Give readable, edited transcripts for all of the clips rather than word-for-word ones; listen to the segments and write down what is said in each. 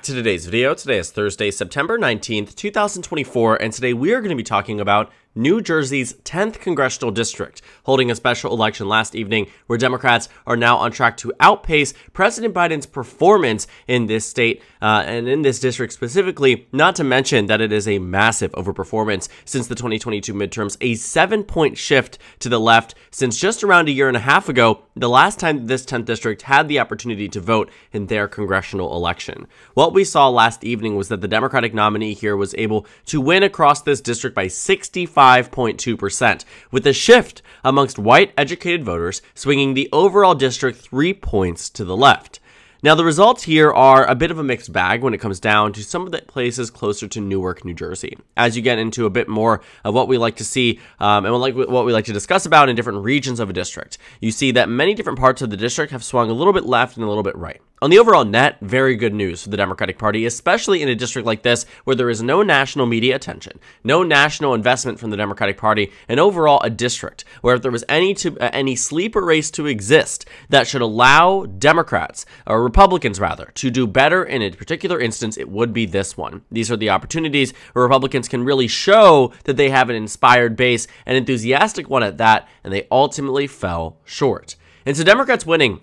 back to today's video. Today is Thursday, September 19th, 2024, and today we are going to be talking about New Jersey's 10th Congressional District, holding a special election last evening where Democrats are now on track to outpace President Biden's performance in this state and in this district specifically, not to mention that it is a massive overperformance since the 2022 midterms, a 7-point shift to the left since just around a year and a half ago, the last time this 10th district had the opportunity to vote in their congressional election. What we saw last evening was that the Democratic nominee here was able to win across this district by 65.2%, with a shift amongst white educated voters swinging the overall district 3 points to the left. Now, the results here are a bit of a mixed bag when it comes down to some of the places closer to Newark, New Jersey. As you get into a bit more of what we like to see and what we like to discuss about in different regions of a district, you see that many different parts of the district have swung a little bit left and a little bit right. On the overall net, very good news for the Democratic Party, especially in a district like this where there is no national media attention, no national investment from the Democratic Party, and overall a district where if there was any sleeper race to exist that should allow Democrats, or Republicans rather, to do better in a particular instance, it would be this one. These are the opportunities where Republicans can really show that they have an inspired base, an enthusiastic one at that, and they ultimately fell short. And so Democrats winning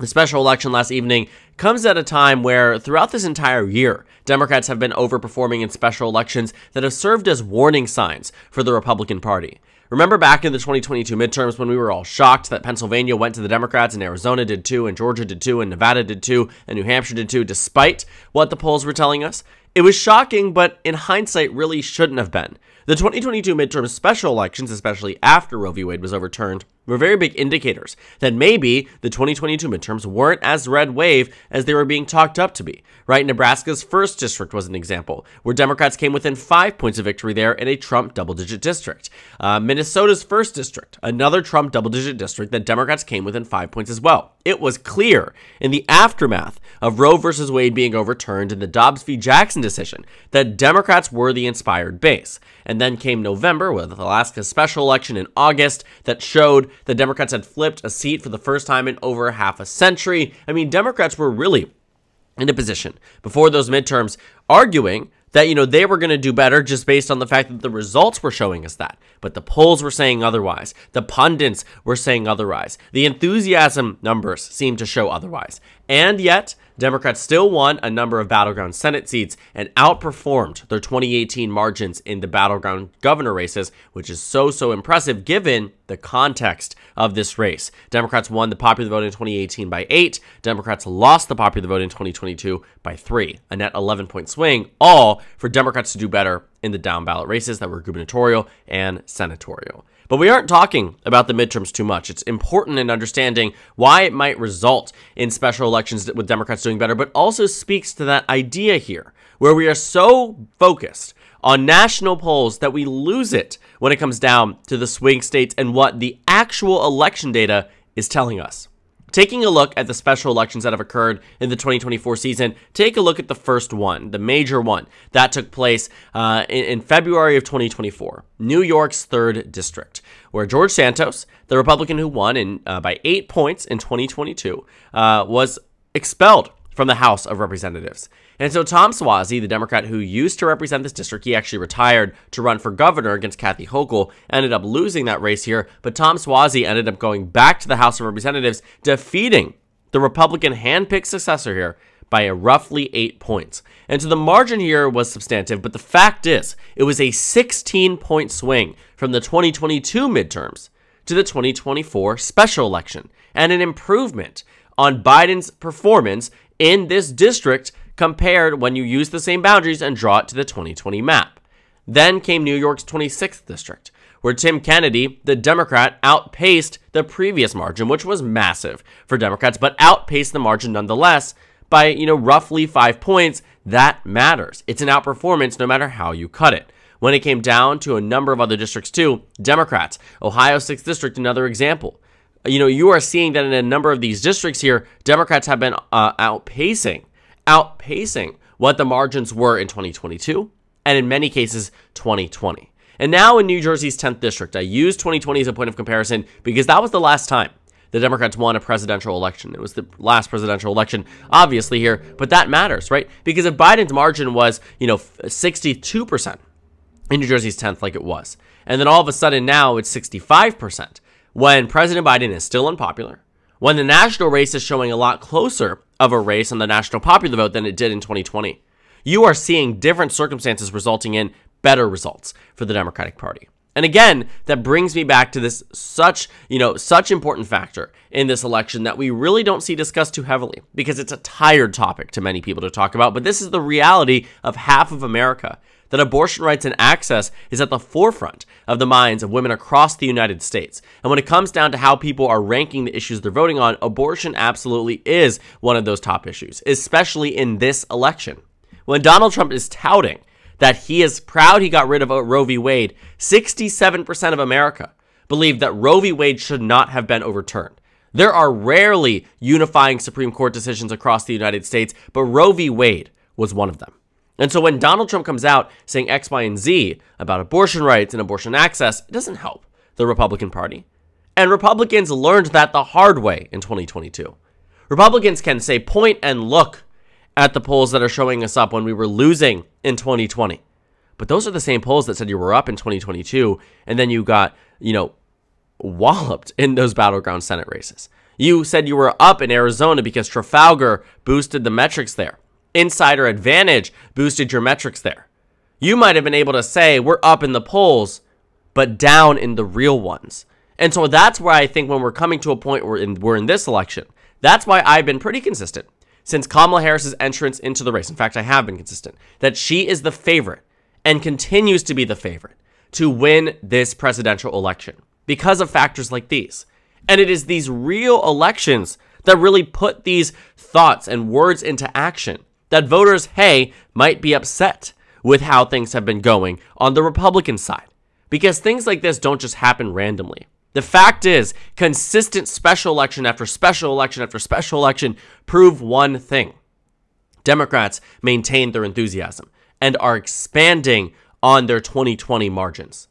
the special election last evening comes at a time where throughout this entire year, Democrats have been overperforming in special elections that have served as warning signs for the Republican Party. Remember back in the 2022 midterms when we were all shocked that Pennsylvania went to the Democrats and Arizona did too, and Georgia did too, and Nevada did too, and New Hampshire did too, despite what the polls were telling us? It was shocking, but in hindsight really shouldn't have been. The 2022 midterm special elections, especially after Roe v. Wade was overturned, were very big indicators that maybe the 2022 midterms weren't as red wave as they were being talked up to be, right? Nebraska's 1st district was an example, where Democrats came within 5 points of victory there in a Trump double-digit district. Minnesota's 1st district, another Trump double-digit district that Democrats came within 5 points as well. It was clear in the aftermath of Roe versus Wade being overturned in the Dobbs v. Jackson decision that Democrats were the inspired base. And then came November with Alaska's special election in August that showed the Democrats had flipped a seat for the first time in over half a century. I mean, Democrats were really in a position before those midterms arguing that, they were going to do better just based on the fact that the results were showing us that. But the polls were saying otherwise. The pundits were saying otherwise. The enthusiasm numbers seemed to show otherwise. And yet, Democrats still won a number of battleground Senate seats and outperformed their 2018 margins in the battleground governor races, which is so impressive given the context of this race. Democrats won the popular vote in 2018 by 8. Democrats lost the popular vote in 2022 by 3. A net 11-point swing, all for Democrats to do better in the down ballot races that were gubernatorial and senatorial. But we aren't talking about the midterms too much. It's important in understanding why it might result in special elections with Democrats doing better, but also speaks to that idea here, where we are so focused on national polls that we lose it when it comes down to the swing states and what the actual election data is telling us. Taking a look at the special elections that have occurred in the 2024 season, take a look at the first one, the major one, that took place in February of 2024, New York's 3rd district, where George Santos, the Republican who won by 8 points in 2022, was expelled from the House of Representatives. And so Tom Suozzi, the Democrat who used to represent this district, he actually retired to run for governor against Kathy Hochul, ended up losing that race here, but Tom Suozzi ended up going back to the House of Representatives, defeating the Republican handpicked successor here by a roughly 8 points. And so the margin here was substantive, but the fact is, it was a 16-point swing from the 2022 midterms to the 2024 special election, and an improvement on Biden's performance in this district compared when you use the same boundaries and draw it to the 2020 map. Then came New York's 26th district, where Tim Kennedy, the Democrat, outpaced the previous margin, which was massive for Democrats, but outpaced the margin nonetheless by, roughly 5 points. That matters. It's an outperformance no matter how you cut it. When it came down to a number of other districts too, Democrats, Ohio's 6th district, another example. You are seeing that in a number of these districts here, Democrats have been outpacing what the margins were in 2022, and in many cases, 2020. And now in New Jersey's 10th district, I use 2020 as a point of comparison because that was the last time the Democrats won a presidential election. It was the last presidential election, obviously, here, but that matters, right? Because if Biden's margin was, 62% in New Jersey's 10th, like it was, and then all of a sudden now it's 65%, when President Biden is still unpopular, when the national race is showing a lot closer of a race on the national popular vote than it did in 2020, you are seeing different circumstances resulting in better results for the Democratic Party. And again, that brings me back to this such important factor in this election that we really don't see discussed too heavily because it's a tired topic to many people to talk about. But this is the reality of half of America, that abortion rights and access is at the forefront of the minds of women across the United States. And when it comes down to how people are ranking the issues they're voting on, abortion absolutely is one of those top issues, especially in this election. When Donald Trump is touting that he is proud he got rid of Roe v. Wade, 67% of America believe that Roe v. Wade should not have been overturned. There are rarely unifying Supreme Court decisions across the United States, but Roe v. Wade was one of them. And so when Donald Trump comes out saying X, Y, and Z about abortion rights and abortion access, it doesn't help the Republican Party. And Republicans learned that the hard way in 2022. Republicans can say point and look at the polls that are showing us up when we were losing in 2020. But those are the same polls that said you were up in 2022, and then you got, walloped in those battleground Senate races. You said you were up in Arizona because Trafalgar boosted the metrics there. Insider advantage boosted your metrics there. You might have been able to say we're up in the polls, but down in the real ones. And so that's where I think when we're coming to a point where we're in this election, that's why I've been pretty consistent since Kamala Harris's entrance into the race. In fact, I have been consistent that she is the favorite and continues to be the favorite to win this presidential election because of factors like these. And it is these real elections that really put these thoughts and words into action that voters, might be upset with how things have been going on the Republican side. Because things like this don't just happen randomly. The fact is, consistent special election after special election after special election prove one thing. Democrats maintain their enthusiasm and are expanding on their 2020 margins.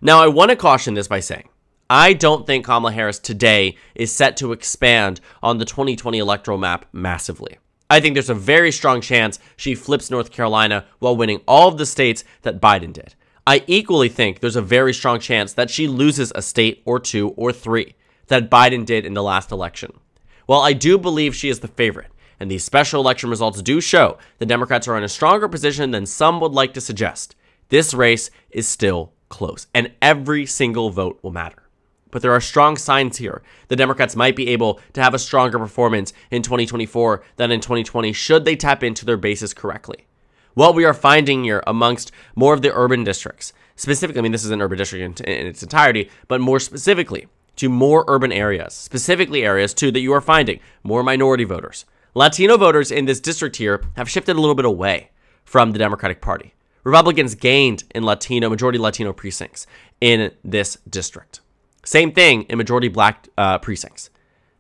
Now, I want to caution this by saying, I don't think Kamala Harris today is set to expand on the 2020 electoral map massively. I think there's a very strong chance she flips North Carolina while winning all of the states that Biden did. I equally think there's a very strong chance that she loses a state or two or three that Biden did in the last election. While I do believe she is the favorite, and these special election results do show the Democrats are in a stronger position than some would like to suggest, this race is still close, and every single vote will matter. But there are strong signs here. The Democrats might be able to have a stronger performance in 2024 than in 2020 should they tap into their bases correctly. What we are finding here amongst more of the urban districts, specifically, this is an urban district in its entirety, but more specifically to more urban areas, specifically areas too that you are finding more minority voters. Latino voters in this district here have shifted a little bit away from the Democratic Party. Republicans gained in majority Latino precincts in this district. Same thing in majority black precincts.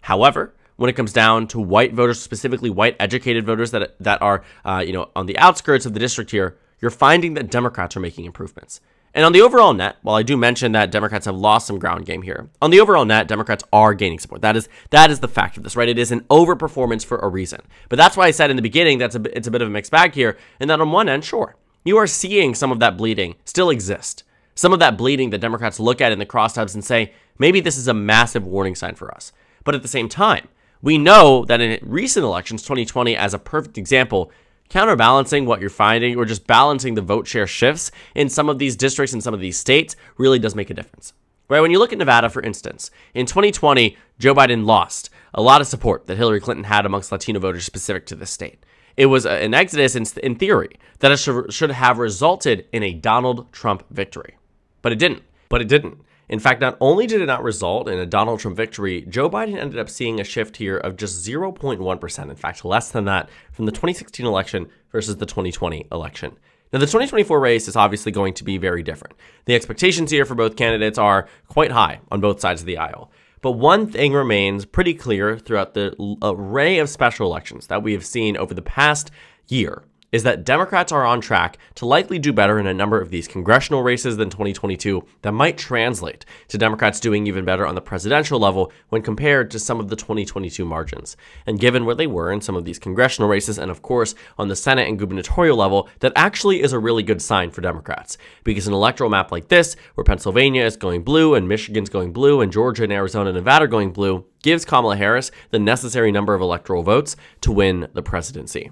However, when it comes down to white voters, specifically white educated voters that are on the outskirts of the district here, you're finding that Democrats are making improvements. And on the overall net, while I do mention that Democrats have lost some ground game here, on the overall net, Democrats are gaining support. That is the fact of this, right? It is an overperformance for a reason. But that's why I said in the beginning it's a bit of a mixed bag here, and that on one end, sure, you are seeing some of that bleeding still exist. Some of that bleeding that Democrats look at in the crosstabs and say, maybe this is a massive warning sign for us. But at the same time, we know that in recent elections, 2020 as a perfect example, counterbalancing what you're finding or just balancing the vote share shifts in some of these districts and some of these states really does make a difference. Right? When you look at Nevada, for instance, in 2020, Joe Biden lost a lot of support that Hillary Clinton had amongst Latino voters specific to this state. It was an exodus in theory that it should have resulted in a Donald Trump victory. But it didn't. In fact, not only did it not result in a Donald Trump victory, Joe Biden ended up seeing a shift here of just 0.1%. In fact, less than that from the 2016 election versus the 2020 election. Now, the 2024 race is obviously going to be very different. The expectations here for both candidates are quite high on both sides of the aisle. But one thing remains pretty clear throughout the array of special elections that we have seen over the past year is that Democrats are on track to likely do better in a number of these congressional races than 2022 that might translate to Democrats doing even better on the presidential level when compared to some of the 2022 margins. And given where they were in some of these congressional races and, of course, on the Senate and gubernatorial level, that actually is a really good sign for Democrats. Because an electoral map like this, where Pennsylvania is going blue and Michigan's going blue and Georgia and Arizona and Nevada are going blue, gives Kamala Harris the necessary number of electoral votes to win the presidency.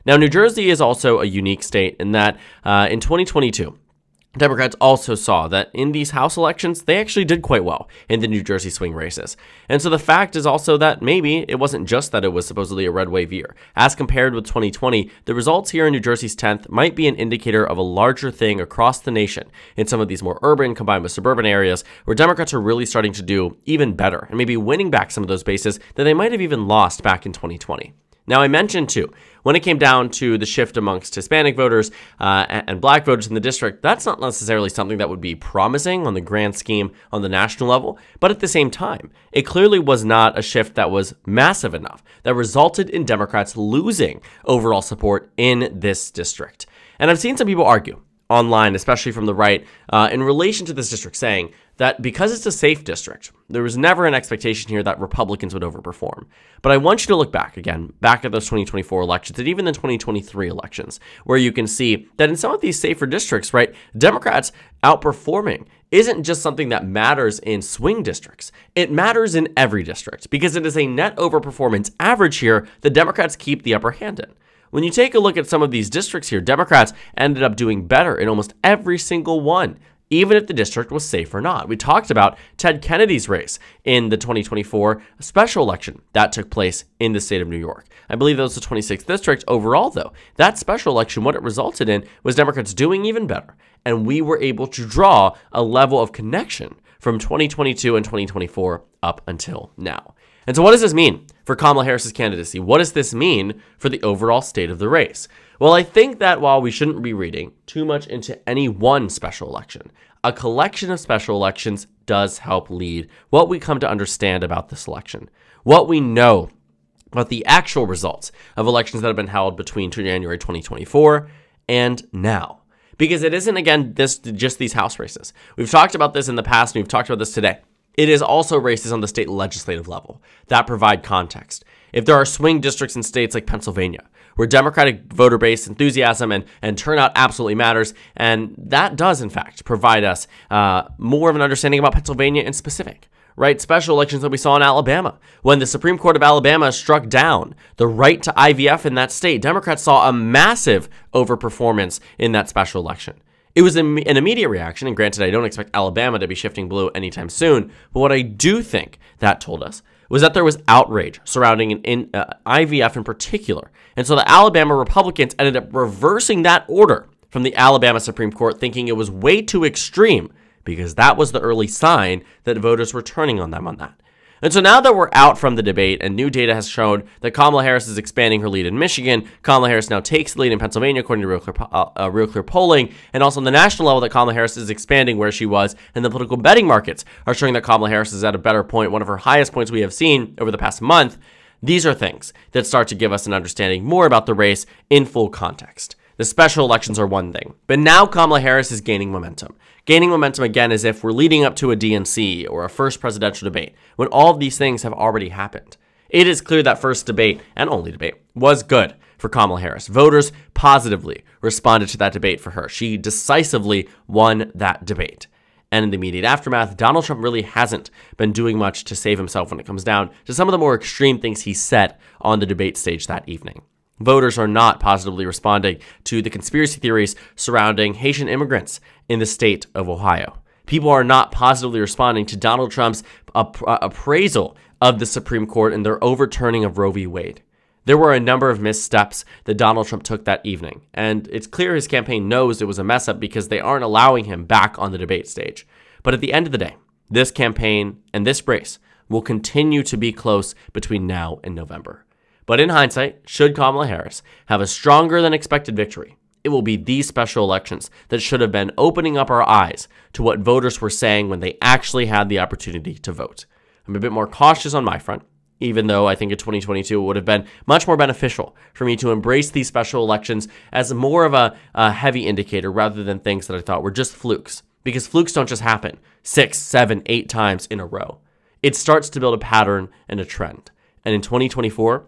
Now, New Jersey is also a unique state in that in 2022, Democrats also saw that in these House elections, they actually did quite well in the New Jersey swing races. And so the fact is also that maybe it wasn't just that it was supposedly a red wave year. As compared with 2020, the results here in New Jersey's 10th might be an indicator of a larger thing across the nation in some of these more urban combined with suburban areas where Democrats are really starting to do even better and maybe winning back some of those bases that they might have even lost back in 2020. Now, I mentioned, too, when it came down to the shift amongst Hispanic voters and black voters in the district, that's not necessarily something that would be promising on the grand scheme on the national level. But at the same time, it clearly was not a shift that was massive enough that resulted in Democrats losing overall support in this district. And I've seen some people argue online, especially from the right, in relation to this district, saying that because it's a safe district, there was never an expectation here that Republicans would overperform. But I want you to look back again, back at those 2024 elections and even the 2023 elections, where you can see that in some of these safer districts, right, Democrats outperforming isn't just something that matters in swing districts. It matters in every district because it is a net overperformance average here that Democrats keep the upper hand in. When you take a look at some of these districts here, Democrats ended up doing better in almost every single one, even if the district was safe or not. We talked about Ted Kennedy's race in the 2024 special election that took place in the state of New York. I believe that was the 26th district overall, though. That special election, what it resulted in was Democrats doing even better, and we were able to draw a level of connection from 2022 and 2024 up until now. And so what does this mean for Kamala Harris's candidacy? What does this mean for the overall state of the race? Well, I think that while we shouldn't be reading too much into any one special election, a collection of special elections does help lead what we come to understand about this election, what we know about the actual results of elections that have been held between January 2024 and now. Because it isn't, again, just these House races. We've talked about this in the past, and we've talked about this today. It is also races on the state legislative level that provide context. If there are swing districts in states like Pennsylvania, where Democratic voter base enthusiasm and turnout absolutely matters, and that does, in fact, provide us more of an understanding about Pennsylvania in specific, right? Special elections that we saw in Alabama. When the Supreme Court of Alabama struck down the right to IVF in that state, Democrats saw a massive overperformance in that special election. It was an immediate reaction, and granted, I don't expect Alabama to be shifting blue anytime soon, but what I do think that told us was that there was outrage surrounding IVF in particular. And so the Alabama Republicans ended up reversing that order from the Alabama Supreme Court, thinking it was way too extreme, because that was the early sign that voters were turning on them on that. And so now that we're out from the debate and new data has shown that Kamala Harris is expanding her lead in Michigan, Kamala Harris now takes the lead in Pennsylvania according to Real Clear polling, and also on the national level that Kamala Harris is expanding where she was, and the political betting markets are showing that Kamala Harris is at a better point, one of her highest points we have seen over the past month. These are things that start to give us an understanding more about the race in full context. The special elections are one thing, but now Kamala Harris is gaining momentum. Gaining momentum again as if we're leading up to a DNC or a first presidential debate, when all of these things have already happened. It is clear that first debate, and only debate, was good for Kamala Harris. Voters positively responded to that debate for her. She decisively won that debate. And in the immediate aftermath, Donald Trump really hasn't been doing much to save himself when it comes down to some of the more extreme things he said on the debate stage that evening. Voters are not positively responding to the conspiracy theories surrounding Haitian immigrants in the state of Ohio. People are not positively responding to Donald Trump's appraisal of the Supreme Court and their overturning of Roe v. Wade. There were a number of missteps that Donald Trump took that evening, and it's clear his campaign knows it was a mess up because they aren't allowing him back on the debate stage. But at the end of the day, this campaign and this race will continue to be close between now and November. But in hindsight, should Kamala Harris have a stronger than expected victory, it will be these special elections that should have been opening up our eyes to what voters were saying when they actually had the opportunity to vote. I'm a bit more cautious on my front. even though I think in 2022 it would have been much more beneficial for me to embrace these special elections as more of a heavy indicator rather than things that I thought were just flukes. Because flukes don't just happen 6, 7, 8 times in a row. It starts to build a pattern and a trend. And in 2024,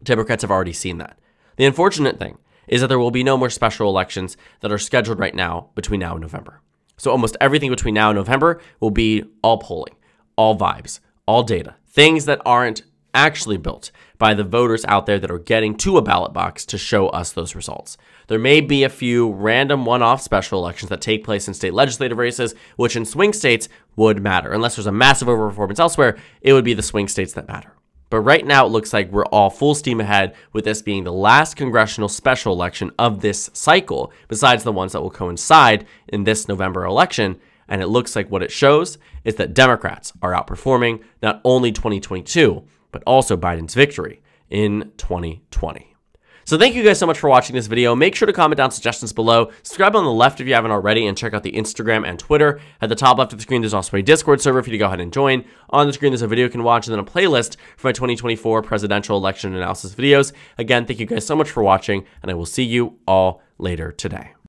Democrats have already seen that. The unfortunate thing is that there will be no more special elections that are scheduled right now between now and November. So almost everything between now and November will be all polling, all vibes, all data, things that aren't actually built by the voters out there that are getting to a ballot box to show us those results. There may be a few random one-off special elections that take place in state legislative races, which in swing states would matter. Unless there's a massive overperformance elsewhere, it would be the swing states that matter. But right now, it looks like we're all full steam ahead with this being the last congressional special election of this cycle, besides the ones that will coincide in this November election. And it looks like what it shows is that Democrats are outperforming not only 2022, but also Biden's victory in 2020. So thank you guys so much for watching this video. Make sure to comment down suggestions below. Subscribe on the left if you haven't already, and check out the Instagram and Twitter. At the top left of the screen, there's also a Discord server for you to go ahead and join. On the screen, there's a video you can watch, and then a playlist for my 2024 presidential election analysis videos. Again, thank you guys so much for watching, and I will see you all later today.